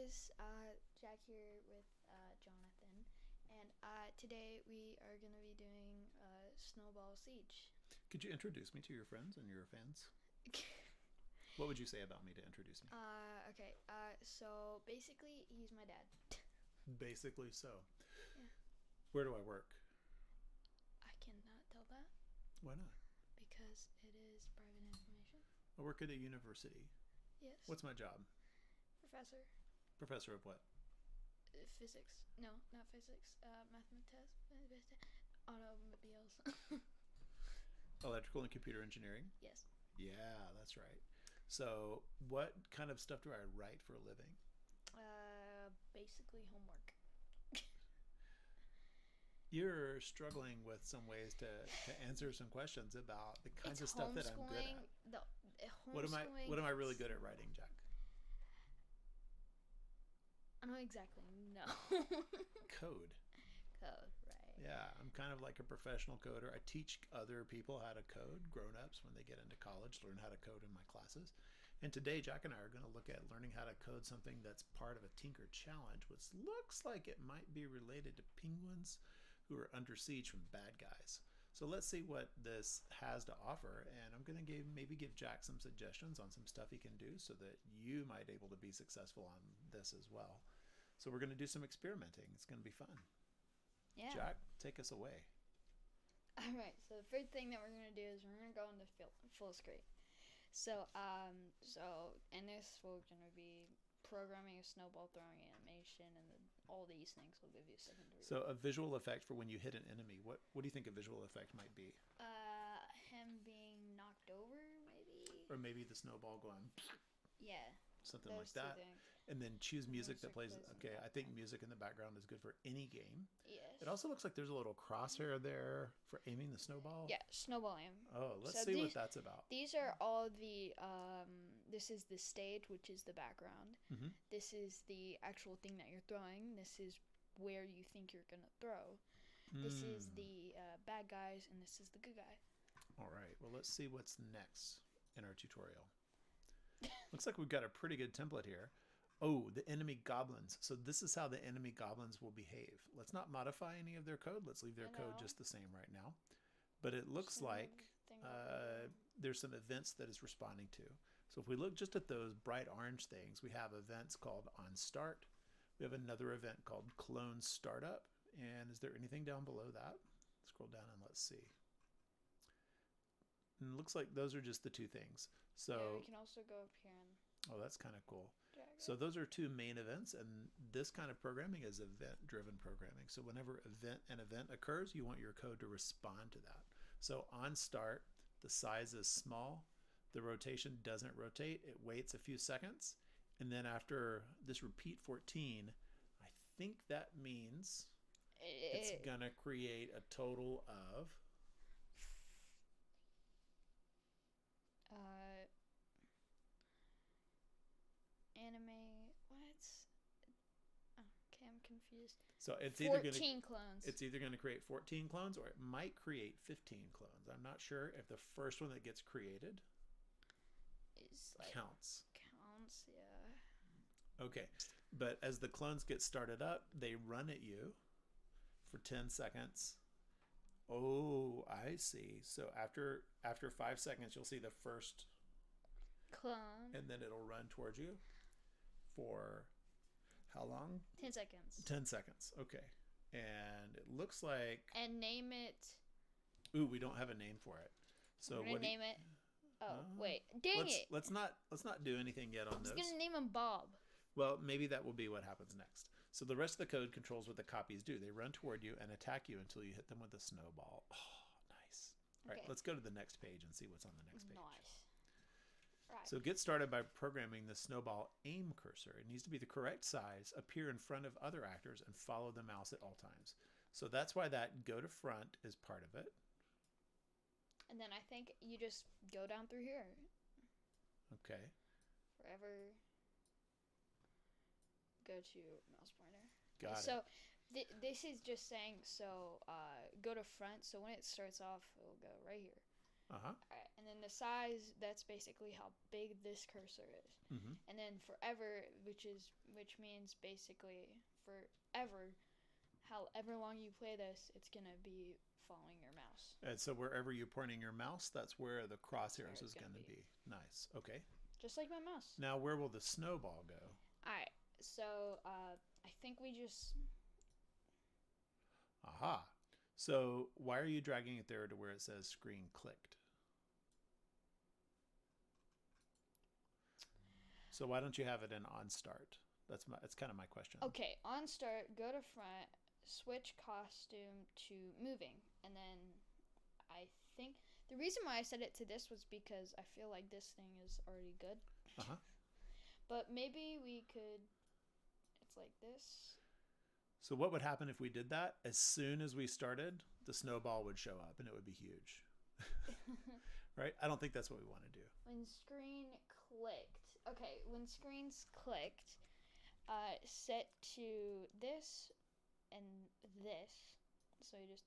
guys, Jack here with Jonathan, and today we are going to be doing Snowball Siege. Could you introduce me to your friends and your fans? What would you say about me to introduce me? Okay, so basically he's my dad. Basically so. Yeah. Where do I work? I cannot tell that Why not? because it is private information. I work at a university. Yes. What's my job? Professor? Professor of what? Physics. No, not physics. Mathematics. Automobiles. Electrical and computer engineering? Yes. Yeah, that's right. So, what kind of stuff do I write for a living? Basically homework. You're struggling with some ways to answer some questions about the kinds of stuff that I'm good at. What am I really good at writing, Jack? I don't exactly know. Code. Code, right. Yeah, I'm kind of like a professional coder. I teach other people how to code, grown-ups, when they get into college, learn how to code in my classes. And today, Jack and I are going to look at learning how to code something that's part of a Tynker challenge, which looks like it might be related to penguins who are under siege from bad guys. So let's see what this has to offer, and I'm going to maybe give Jack some suggestions on some stuff he can do so that you might be able to be successful on this as well. So we're going to do some experimenting. It's going to be fun. Yeah. Jack, take us away. All right. So the first thing that we're gonna do is we're gonna go into full screen. So in this we're gonna be programming a snowball throwing animation, and then all these things will give you a second to read. So a visual effect for when you hit an enemy. What do you think a visual effect might be? Him being knocked over, maybe. Or maybe the snowball going. Yeah. Something Those like that. things. And then choose music that plays. plays Okay, I think music in the background is good for any game. Yes. It also looks like there's a little crosshair there for aiming the snowball. Yeah, snowball aim. Oh, let's see what that's about. These are all the, this is the stage, which is the background. Mm-hmm. This is the actual thing that you're throwing. This is where you think you're going to throw. This is the bad guys, and this is the good guy. All right, well, let's see what's next in our tutorial. Looks like we've got a pretty good template here. Oh, the enemy goblins. So this is how the enemy goblins will behave. Let's not modify any of their code. Let's leave their code just the same right now. But it looks like there's some events that it's responding to. So if we look just at those bright orange things, we have events called on start. We have another event called clone startup. And is there anything down below that? Scroll down and let's see. And it looks like those are just the two things. So yeah, we can also go up here and... Oh, that's kind of cool. So those are two main events, and this kind of programming is event-driven programming. So whenever an event occurs, you want your code to respond to that. So on start, the size is small. The rotation doesn't rotate. It waits a few seconds. And then after this repeat 14, I think that means it's going to create a total of... anime, what? Okay, I'm confused. So it's 14 clones. It's either going to create 14 clones, or it might create 15 clones. I'm not sure if the first one that gets created is like counts, yeah. Okay, but as the clones get started up, they run at you for 10 seconds. Oh, I see. So after 5 seconds, you'll see the first clone, and then it'll run towards you for how long? 10 seconds. 10 seconds. Okay. And it looks like... And name it... Ooh, we don't have a name for it. So we're going to name it... Oh, wait. Dang it. Let's not do anything yet on those. I was going to name him Bob. Well, maybe that will be what happens next. So the rest of the code controls what the copies do. They run toward you and attack you until you hit them with a snowball. Oh, nice. All right, let's go to the next page and see what's on the next page. Nice. Right. So get started by programming the snowball aim cursor. It needs to be the correct size, appear in front of other actors, and follow the mouse at all times. So that's why that go to front is part of it. And then I think you just go down through here. Okay. Forever. Go to mouse pointer. Got it. So this is just saying, so go to front. So when it starts off, it'll go right here. Uh-huh. All right, and then the size, that's basically how big this cursor is. Mm-hmm. And then forever, which means basically forever, however long you play this, it's going to be following your mouse. And so wherever you're pointing your mouse, that's where the crosshairs is going to be. Nice. Okay. Just like my mouse. Now, where will the snowball go? All right, so I think we just... Aha. So why are you dragging it there to where it says screen clicked? So why don't you have it in on start? That's kind of my question. Okay, on start, go to front, switch costume to moving, and then I think the reason why I set it to this was because I feel like this thing is already good. Uh-huh. But maybe we could, it's like this. So what would happen if we did that? As soon as we started, the snowball would show up and it would be huge. Right? I don't think that's what we want to do. When screen clicked. Okay, when screen's clicked, set to this and this. So you just...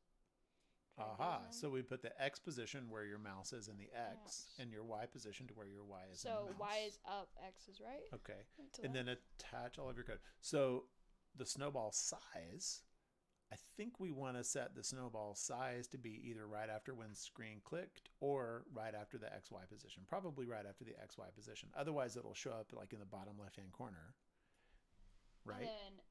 Aha. So we put the X position where your mouse is in the X, and your Y position to where your Y is in the mouse. So Y is up, X is right. Okay. And then attach all of your code. So the snowball size, I think we want to set the snowball size to be either right after when screen clicked or right after the XY position. Probably right after the XY position. Otherwise, it'll show up like in the bottom left-hand corner. Right?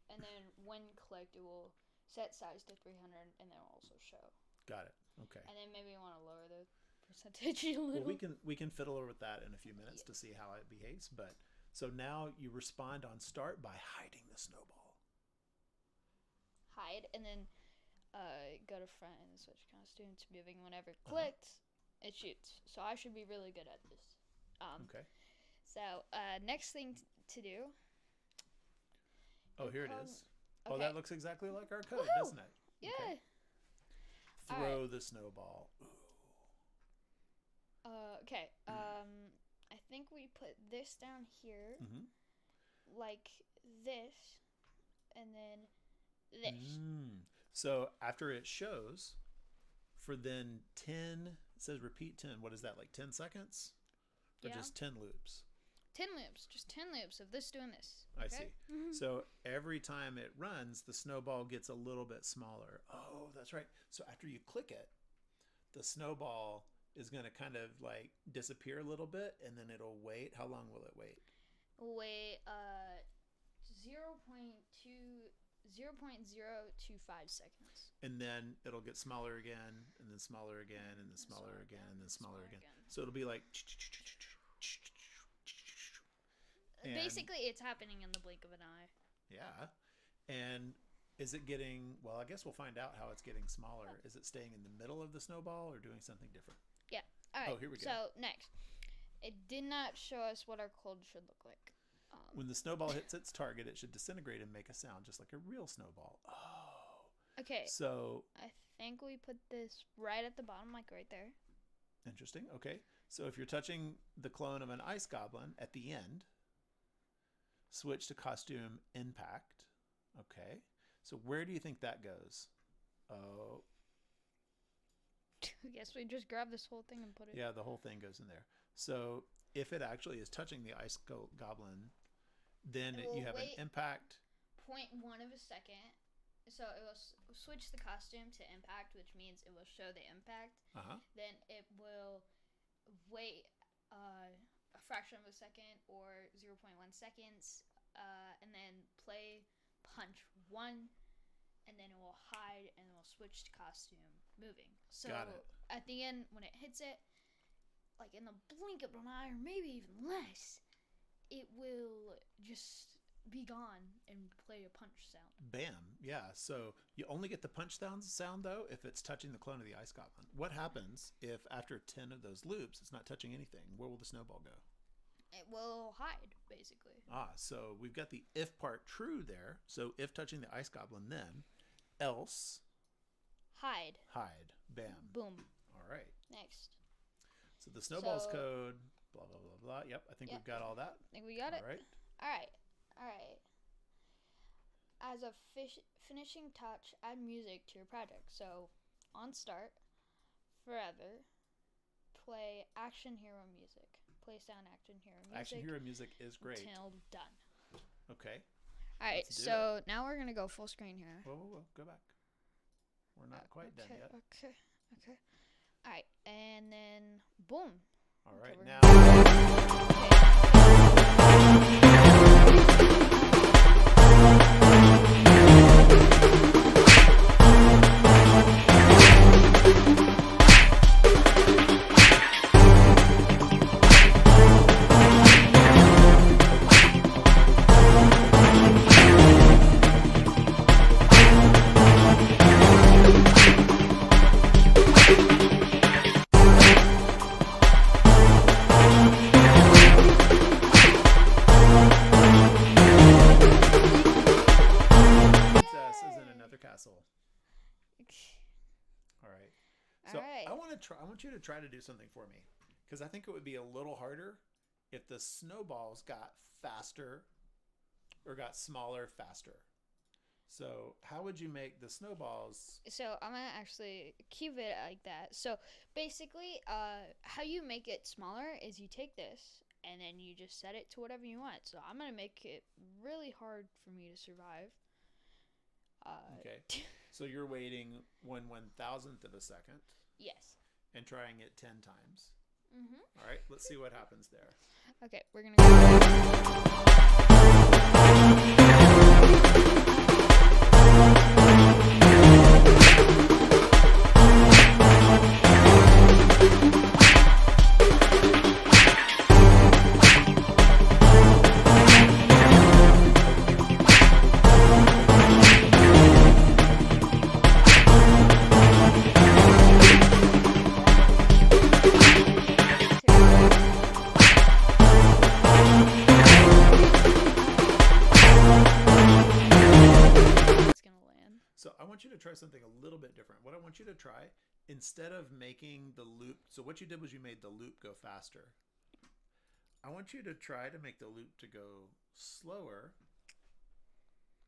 And then when clicked, it will set size to 300, and then it'll also show. Got it. Okay. And then maybe you want to lower the percentage a little. Well, we can fiddle with that in a few minutes to see how it behaves. But so now you respond on start by hiding the snowball. Hide, and then go to front and switch costume to moving. Whenever it clicked, it shoots. So I should be really good at this. Okay. So next thing to do. Oh, here it is. Okay. Oh, that looks exactly like our code, Woohoo! doesn't it? Yeah. Okay. Throw the snowball. Ooh. Okay. I think we put this down here, like this, and then this. So after it shows, for then 10, it says repeat 10. What is that, like 10 seconds? Or just 10 loops? 10 loops. Just 10 loops of this doing this. Okay? I see. So every time it runs, the snowball gets a little bit smaller. Oh, that's right. So after you click it, the snowball is going to kind of like disappear a little bit, and then it'll wait. How long will it wait? Wait, 0.025 seconds. And then it'll get smaller again, and then smaller again, and then smaller again, and then smaller again. So it'll be like... Basically, it's happening in the blink of an eye. Yeah. And is it getting... Well, I guess we'll find out how it's getting smaller. Is it staying in the middle of the snowball or doing something different? Yeah. All right. Oh, here we go. So, next. It did not show us what our code should look like. When the snowball hits its target, it should disintegrate and make a sound just like a real snowball. Oh. Okay. So... I think we put this right at the bottom, like right there. Interesting. Okay. So if you're touching the clone of an ice goblin at the end, switch to costume impact. Okay. So where do you think that goes? Oh. I guess we just grab this whole thing and put it... Yeah, the whole thing goes in there. So if it actually is touching the ice goblin, then you have an impact. 0.1 of a second. So it will switch the costume to impact, which means it will show the impact. Then it will wait a fraction of a second or 0.1 seconds, and then play punch 1, and then it will hide and it will switch to costume moving. So at the end, when it hits it, like in the blink of an eye, or maybe even less, it will just be gone and play a punch sound. Bam. Yeah. So you only get the punch sound though if it's touching the clone of the ice goblin. What happens if after 10 of those loops it's not touching anything? Where will the snowball go? It will hide, basically. So we've got the if part true there. So if touching the ice goblin, then else hide. Bam. Boom. All right. Next. So the snowball's code, blah, blah, blah, blah. Yep, I think we've got all that. I think we got it. All right. All right. As a finishing touch, add music to your project. So, on start, forever, play action hero music. Place down action hero music. Action hero music is great. Until done. Okay. All right, so now we're gonna go full screen here. Whoa, go back. We're not quite done yet. Okay. All right, and then boom. All right, Okay, now. Castle. All right. So I want you to try to do something for me, because I think it would be a little harder if the snowballs got faster or got smaller faster. So how would you make the snowballs? So I'm gonna actually keep it like that. So basically, how you make it smaller is you take this and then you just set it to whatever you want. So I'm gonna make it really hard for me to survive. Okay. So you're waiting 1/1000th of a second. Yes. And trying it 10 times. Mhm. All right. Let's see what happens there. Okay, we're gonna go. So I want you to try something a little bit different. What I want you to try, instead of making the loop, so what you did was you made the loop go faster. I want you to try to make the loop to go slower.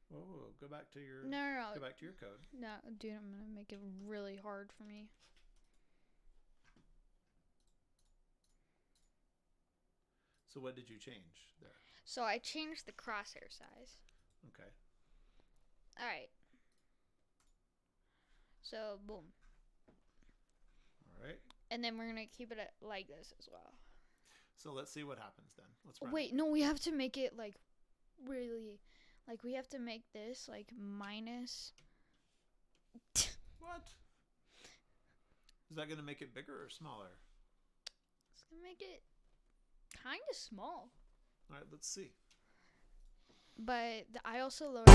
Whoa, go back to your No. Go back to your code. No, dude, I'm gonna make it really hard for me. So what did you change there? So I changed the crosshair size. Okay. All right. So boom. All right. And then we're gonna keep it like this as well. So let's see what happens then. Let's run Wait, no, we have to make it like really, like we have to make this like minus. What? Is that gonna make it bigger or smaller? It's gonna make it kind of small. All right, let's see. But I also lowered.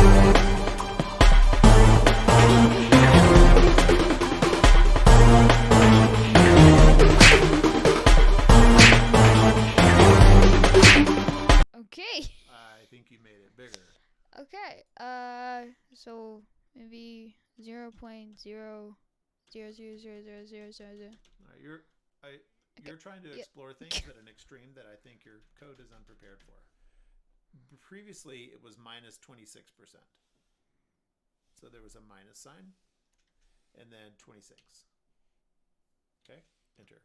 Okay. I think you made it bigger. Okay. So maybe 0.0000000. All right, you're trying to explore things at an extreme that I think your code is unprepared for. Previously, it was minus 26%. So there was a minus sign, and then 26. Okay, enter.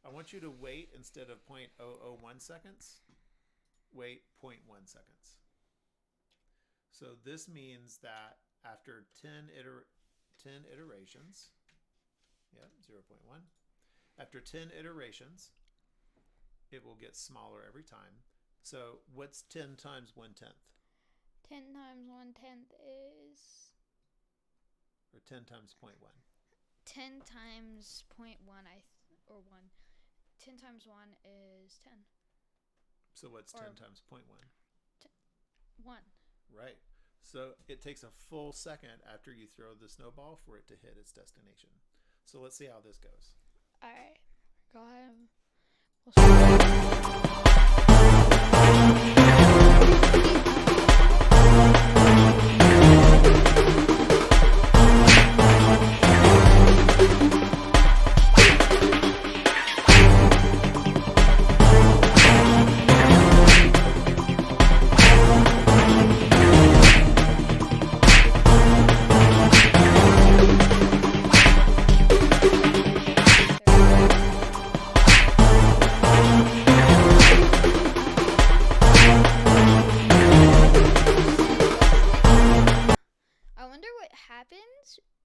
I want you to wait instead of 0.001 seconds. Wait 0.1 seconds. So this means that after 10 iterations, yeah, 0.1. After 10 iterations, it will get smaller every time. So what's 10 times 1/10? 10 times 1/10 is... Or 10 times 0.1? 10 times 0.1, or 1. 10 times 1 is 10. So what's 10 times 0.1? 1. Right. So it takes a full second after you throw the snowball for it to hit its destination. So let's see how this goes. All right. Go ahead.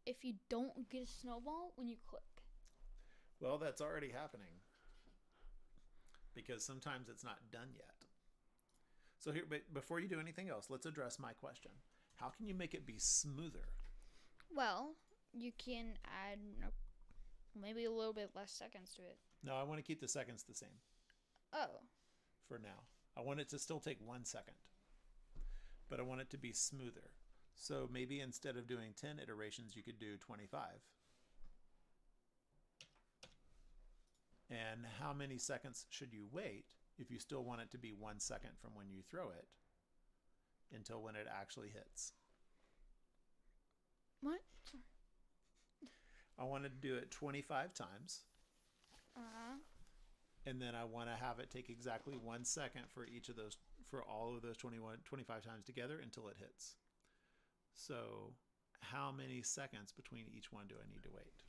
if you don't get a snowball when you click? Well, that's already happening because sometimes it's not done yet. So here, but before you do anything else, let's address my question. How can you make it be smoother? Well, you can add maybe a little bit less seconds to it. No, I want to keep the seconds the same. Oh. For now. I want it to still take 1 second, but I want it to be smoother. So maybe instead of doing 10 iterations, you could do 25. And how many seconds should you wait if you still want it to be 1 second from when you throw it until when it actually hits? What? Sorry. I wanted to do it 25 times. And then I want to have it take exactly 1 second for each of those, for all of those 25 times together until it hits. So how many seconds between each one do I need to wait?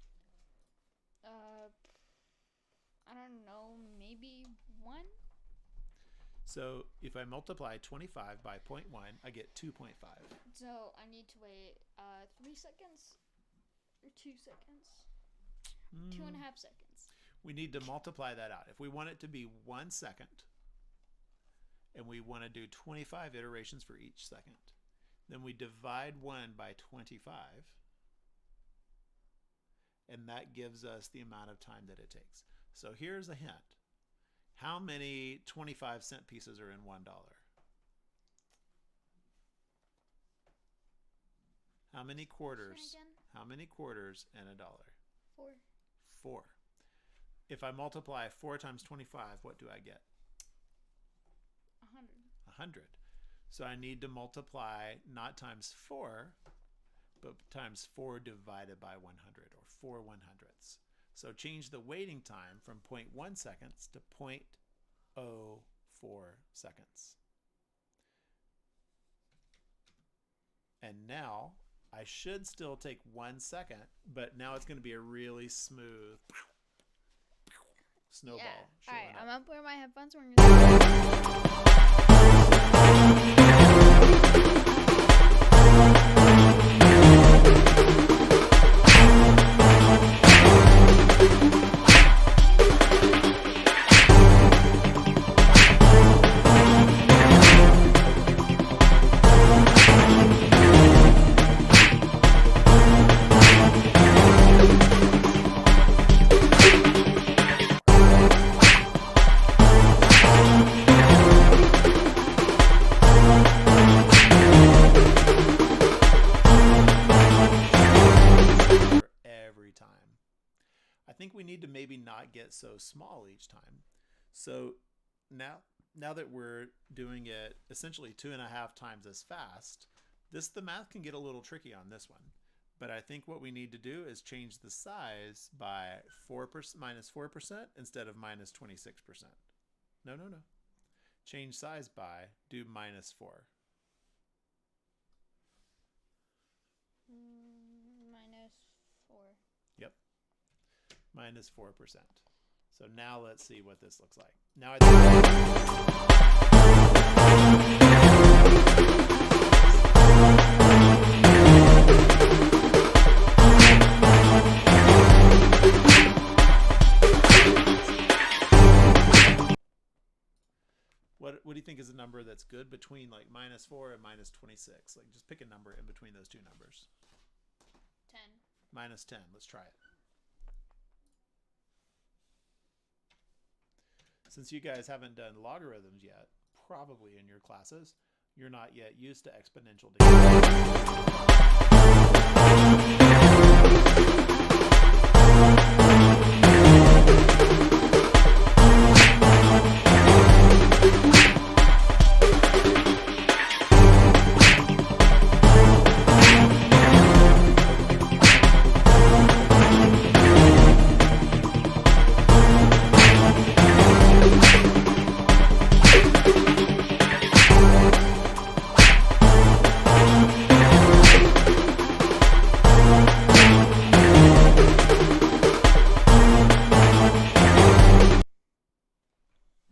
I don't know, maybe 1? So if I multiply 25 by 0.1, I get 2.5. So I need to wait 3 seconds or 2 seconds? 2.5 seconds. We need to multiply that out. If we want it to be 1 second and we want to do 25 iterations for each second, then we divide 1 by 25, and that gives us the amount of time that it takes. So here's a hint. How many 25-cent pieces are in $1? How many quarters? How many quarters in $1? 4. 4. If I multiply 4 times 25, what do I get? 100. 100. So I need to multiply not times 4, but times 4 divided by 100, or 4 100ths. So change the waiting time from 0.1 seconds to 0.04 seconds. And now I should still take 1 second, but now it's going to be a really smooth snowball. Yeah. Alright, I'm going to wear my headphones. We're get so small each time. So now that we're doing it essentially 2.5 times as fast, the math can get a little tricky on this one. But I think what we need to do is change the size by minus 4% instead of minus 26%. No. Change size by, do minus 4. Minus 4. Yep. Minus 4%. So now let's see what this looks like. Now what do you think is a number that's good between like minus 4 and minus 26? Like just pick a number in between those two numbers. 10. Minus 10. Let's try it. Since you guys haven't done logarithms yet, probably in your classes, you're not yet used to exponential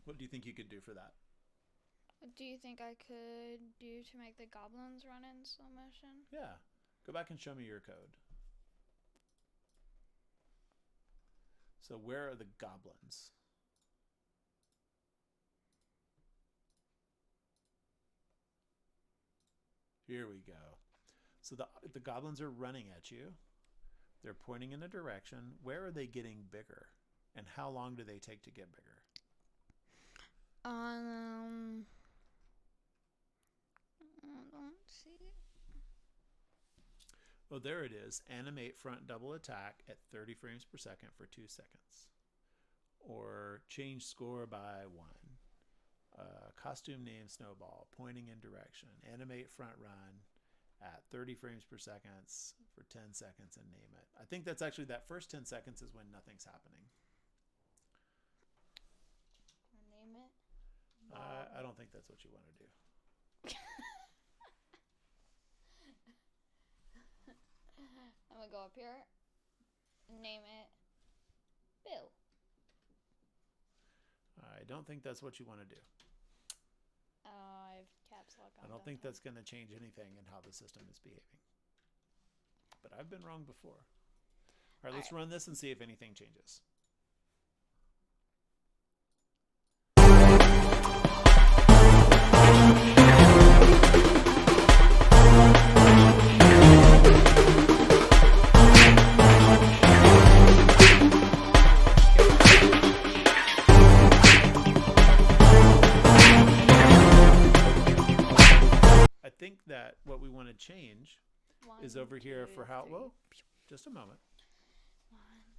What do you think you could do for that? What do you think I could do to make the goblins run in slow motion? Yeah. Go back and show me your code. So where are the goblins? Here we go. So the goblins are running at you. They're pointing in a direction. Where are they getting bigger? And how long do they take to get bigger? I don't see it. Oh, there it is. Animate front double attack at 30 frames per second for 2 seconds. Or change score by 1. Costume name Snowball. Pointing in direction. Animate front run at 30 frames per second for 10 seconds and name it. I think that's actually that first 10 seconds is when nothing's happening. Name it. I don't think that's what you want to do. I'm gonna go up here. Name it Bill. I don't think that's what you want to do. I have caps lock on. I don't think that's going to change anything in how the system is behaving. But I've been wrong before. All right, let's run this and see if anything changes. I think that what we want to change is over here for how, whoa, just a moment.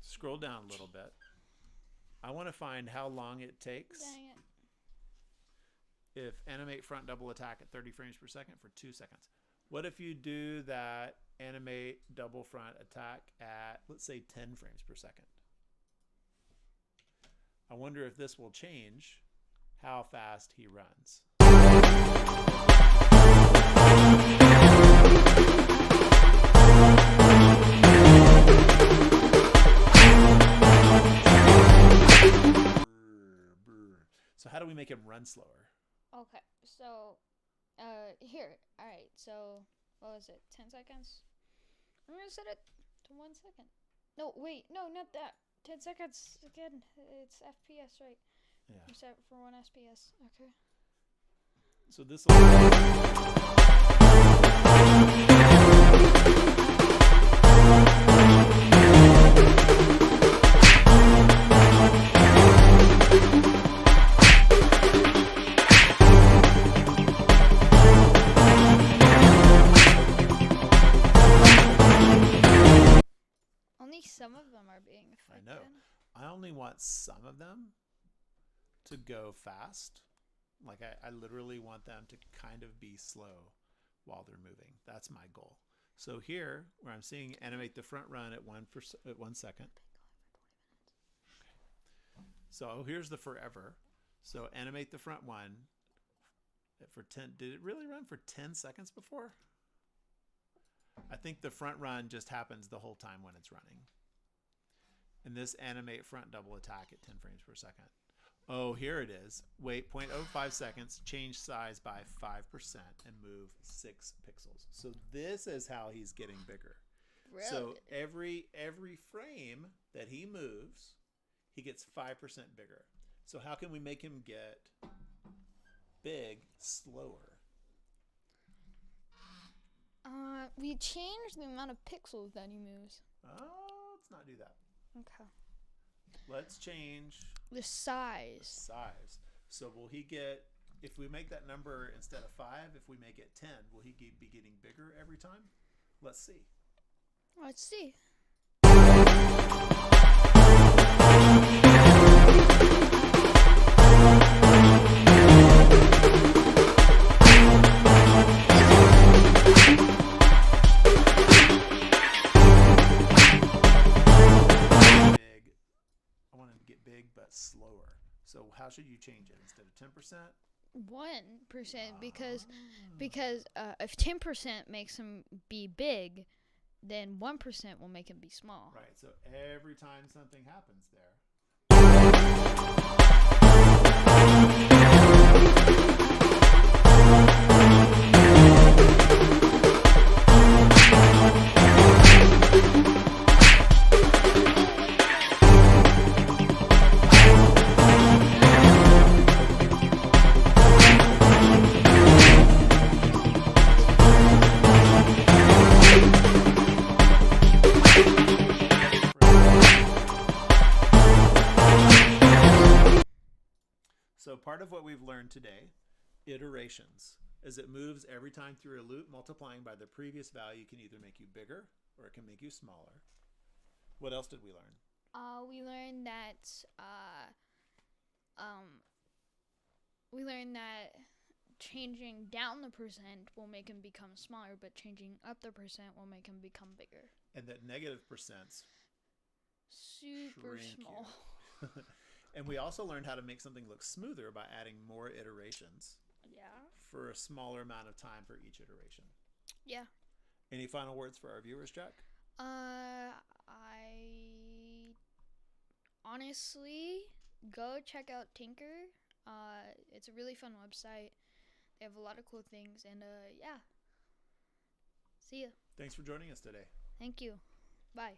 Scroll down a little bit. I want to find how long it takes Dang it. if animate front double attack at 30 frames per second for 2 seconds. What if you do that animate double front attack at, let's say, 10 frames per second? I wonder if this will change how fast he runs. So how do we make him run slower? Okay, so, here. Alright, so, what was it? 10 seconds? I'm gonna set it to 1 second. No, wait, no, not that. 10 seconds again. It's FPS, right? Yeah. You set it for 1 FPS. Okay. So this will... Only some of them are being affected. I know. I only want some of them to go fast. Like I literally want them to kind of be slow while they're moving. That's my goal. So here, where I'm seeing animate the front run at 1 second. So here's the forever. So animate the front one for 10. Did it really run for 10 seconds before? I think the front run just happens the whole time when it's running. And this animate front double attack at 10 frames per second. Oh, here it is. Wait 0.05 seconds, change size by 5% and move 6 pixels. So this is how he's getting bigger. Really? So every frame that he moves, he gets 5% bigger. So how can we make him get big slower? We changed the amount of pixels that he moves. Oh, let's not do that. Okay. Let's change The size. size. So will he get, if we make that number instead of 5, if we make it 10, will he be getting bigger every time? Let's see. Let's see. Slower. So how should you change it instead of 10%? 1% because if 10% makes him be big, then 1% will make him be small. Right. So every time something happens there. part of what we've learned today, iterations. As it moves every time through a loop, multiplying by the previous value can either make you bigger or it can make you smaller. What else did we learn? We learned that changing down the percent will make him become smaller, but changing up the percent will make him become bigger. And that negative percents Super small. And we also learned how to make something look smoother by adding more iterations. Yeah. For a smaller amount of time for each iteration. Yeah. Any final words for our viewers, Jack? I honestly go check out Tynker. It's a really fun website. They have a lot of cool things, and yeah. See ya. Thanks for joining us today. Thank you. Bye.